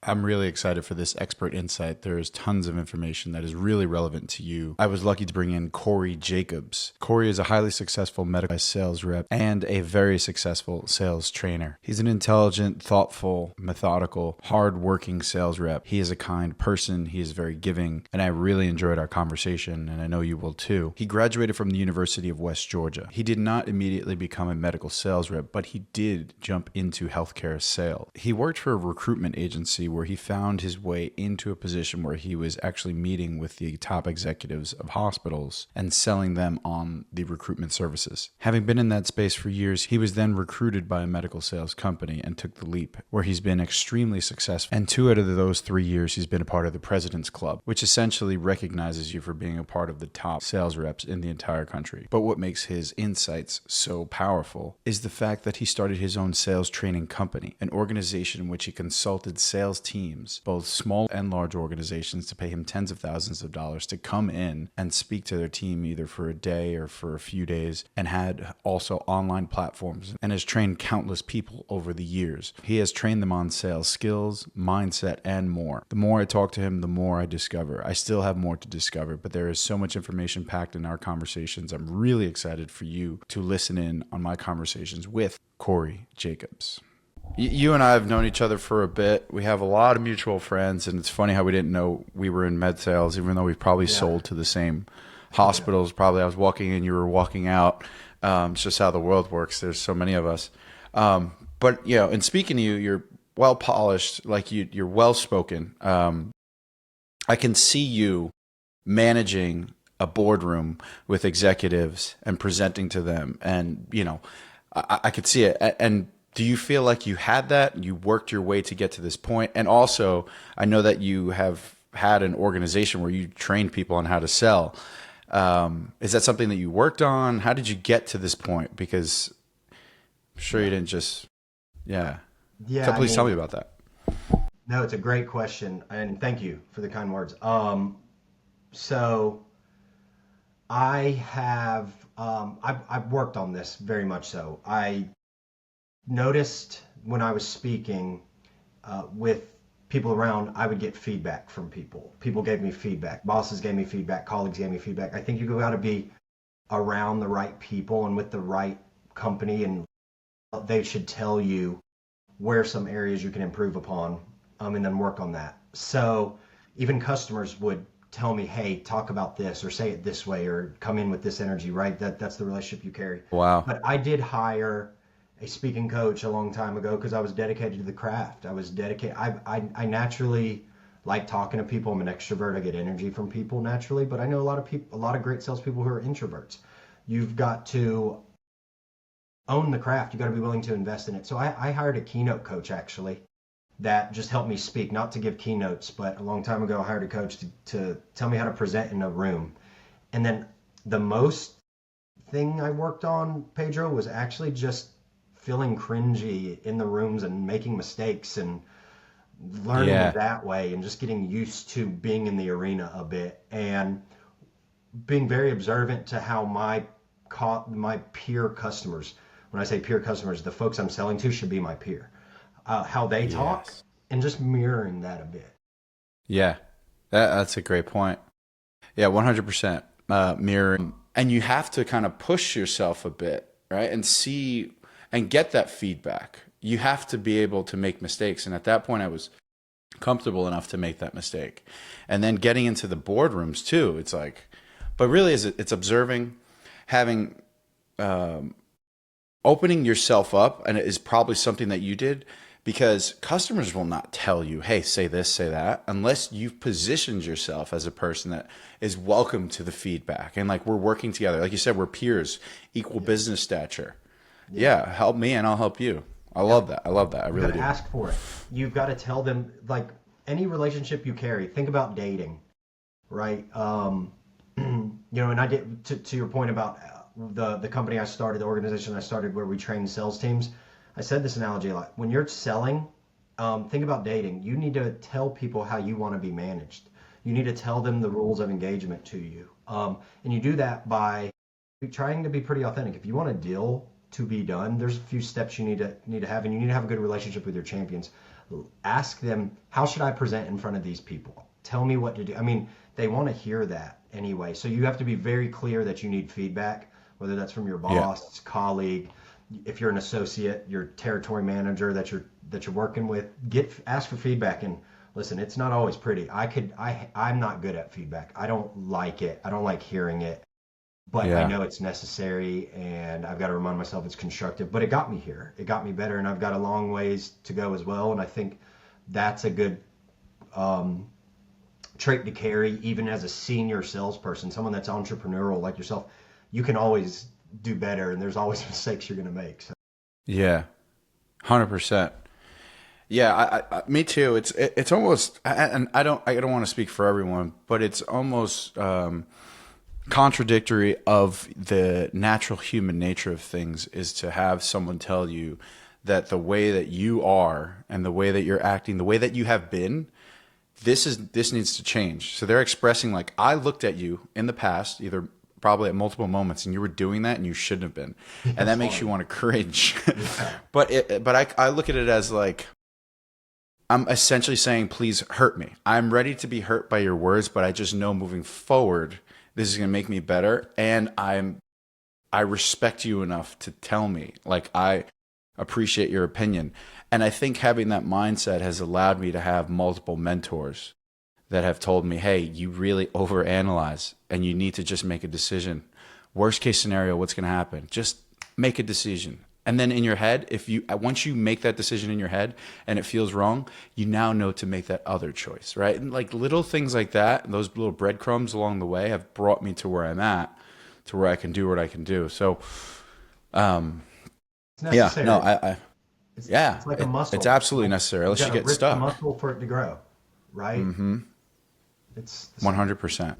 I'm really excited for this expert insight. There is tons of information that is really relevant to you. I was lucky to bring in Corey Jacobs. Corey is a highly successful medical sales rep and a very successful sales trainer. He's an intelligent, thoughtful, methodical, hard-working sales rep. He is a kind person. He is very giving, and I really enjoyed our conversation, and I know you will too. He graduated from the University of West Georgia. He did not immediately become a medical sales rep, but he did jump into healthcare sales. He worked for a recruitment agency where he found his way into a position where he was actually meeting with the top executives of hospitals and selling them on the recruitment services. Having been in that space for years, he was then recruited by a medical sales company and took the leap, where he's been extremely successful. And 2 out of those 3 years, he's been a part of the President's Club, which essentially recognizes you for being a part of the top sales reps in the entire country. But what makes his insights so powerful is the fact that he started his own sales training company, an organization in which he consulted sales teams, both small and large organizations, to pay him tens of thousands of dollars to come in and speak to their team either for a day or for a few days, and had also online platforms and has trained countless people over the years. He has trained them on sales skills, mindset, and more. The more I talk to him, the more I discover. I still have more to discover, but there is so much information packed in our conversations. I'm really excited for you to listen in on my conversations with Corey Jacobs. You and I have known each other for a bit. We have a lot of mutual friends, and it's funny how we didn't know we were in Medsales, even though we've probably sold to the same hospitals. Probably I was walking in, you were walking out. It's just how the world works. There's so many of us. But, you know, and speaking to you, you're well polished, like you're well spoken. I can see you managing a boardroom with executives and presenting to them. And, you know, I could see it. And do you feel like you had that? You worked your way to get to this point? And also, I know that you have had an organization where you trained people on how to sell. Is that something that you worked on? How did you get to this point? Because I'm sure you didn't just, yeah. So please tell me about that. No, it's a great question, and thank you for the kind words. So I have, I've worked on this very much so. I noticed when I was speaking with people around, I would get feedback from people. People gave me feedback. Bosses gave me feedback. Colleagues gave me feedback. I think you got to be around the right people and with the right company, and they should tell you where some areas you can improve upon, and then work on that. So even customers would tell me, hey, talk about this or say it this way or come in with this energy, right? That's the relationship you carry. Wow. But I did hire a speaking coach a long time ago because I was dedicated to the craft. I was dedicated. I naturally like talking to people. I'm an extrovert. I get energy from people naturally, but I know a lot of people, a lot of great salespeople who are introverts. You've got to own the craft. You got to be willing to invest in it. So I hired a keynote coach actually that just helped me speak, not to give keynotes, but a long time ago I hired a coach to tell me how to present in a room. And then the most thing I worked on, Pedro, was actually just feeling cringy in the rooms and making mistakes and learning it that way and just getting used to being in the arena a bit and being very observant to how my peer customers, when I say peer customers, the folks I'm selling to should be my peer, how they talk, and just mirroring that a bit. Yeah, that's a great point. Yeah, 100% mirroring. And you have to kind of push yourself a bit, right? And see and get that feedback. You have to be able to make mistakes. And at that point, I was comfortable enough to make that mistake. And then getting into the boardrooms too, it's like, but really it's observing, having, opening yourself up. And it is probably something that you did, because customers will not tell you, hey, say this, say that, unless you've positioned yourself as a person that is welcome to the feedback. And like, we're working together. Like you said, we're peers, equal business stature. Yeah, help me and I'll help you. I love that. I love that. I really do. Ask for it. You've got to tell them, like any relationship you carry, think about dating, right? You know, and I get to your point about the company I started, the organization I started where we train sales teams. I said this analogy a lot. When you're selling, think about dating. You need to tell people how you want to be managed. You need to tell them the rules of engagement to you. And you do that by trying to be pretty authentic. If you want a deal to be done, there's a few steps you need to have, and you need to have a good relationship with your champions. Ask them, how should I present in front of these people? Tell me what to do. I mean, they want to hear that anyway. So you have to be very clear that you need feedback, whether that's from your Yeah. boss, colleague, if you're an associate, your territory manager that you're working with, ask for feedback. And listen, it's not always pretty. I'm not good at feedback. I don't like it. I don't like hearing it, but I Yeah. know it's necessary, and I've got to remind myself it's constructive. But it got me here. It got me better, and I've got a long ways to go as well. And I think that's a good um, trait to carry, even as a senior salesperson, someone that's entrepreneurial like yourself. You can always do better, and there's always mistakes you're going to make. So. Yeah. 100%. Yeah, me too. It's almost, and I don't want to speak for everyone, but it's almost contradictory of the natural human nature of things is to have someone tell you that the way that you are and the way that you're acting, the way that you have been, this needs to change. So they're expressing like, I looked at you in the past, either probably at multiple moments, and you were doing that and you shouldn't have been, and That's that makes you hard. want to cringe. Yeah. But I look at it as like, I'm essentially saying, please hurt me. I'm ready to be hurt by your words, but I just know moving forward, this is going to make me better. And I respect you enough to tell me, like, I appreciate your opinion. And I think having that mindset has allowed me to have multiple mentors that have told me, hey, you really overanalyze and you need to just make a decision. Worst case scenario, what's going to happen? Just make a decision. And then in your head, if you once you make that decision in your head and it feels wrong, you now know to make that other choice, right? And like little things like that, those little breadcrumbs along the way have brought me to where I'm at, to where I can do what I can do. So, It's yeah, no, necessary. yeah, It's like a it's muscle. absolutely necessary. You Unless got you to get rip the stuck. muscle for it to grow, right? It's the same. 100%.